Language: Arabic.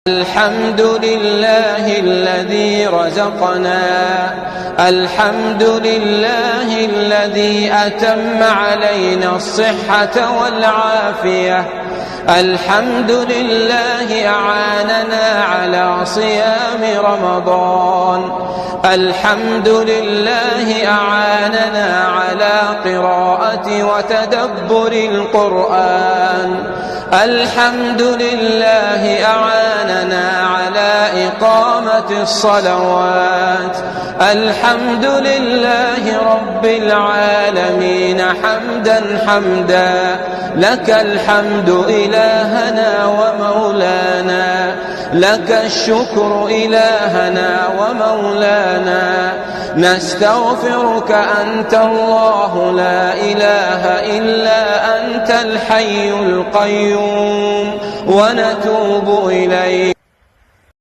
الحمد لله الذي رزقنا، الحمد لله الذي أتم علينا الصحة والعافية، الحمد لله أعاننا على صيام رمضان، الحمد لله أعاننا على قراءة وتدبر القرآن، الحمد لله أعاننا على إقامة الصلوات، الحمد لله رب العالمين حمدا حمدا، لك الحمد إلهنا ومولانا، لك الشكر إلهنا ومولانا، نستغفرك أنت الله لا إله إلا أنت الحي القيوم، ونتوب إليك.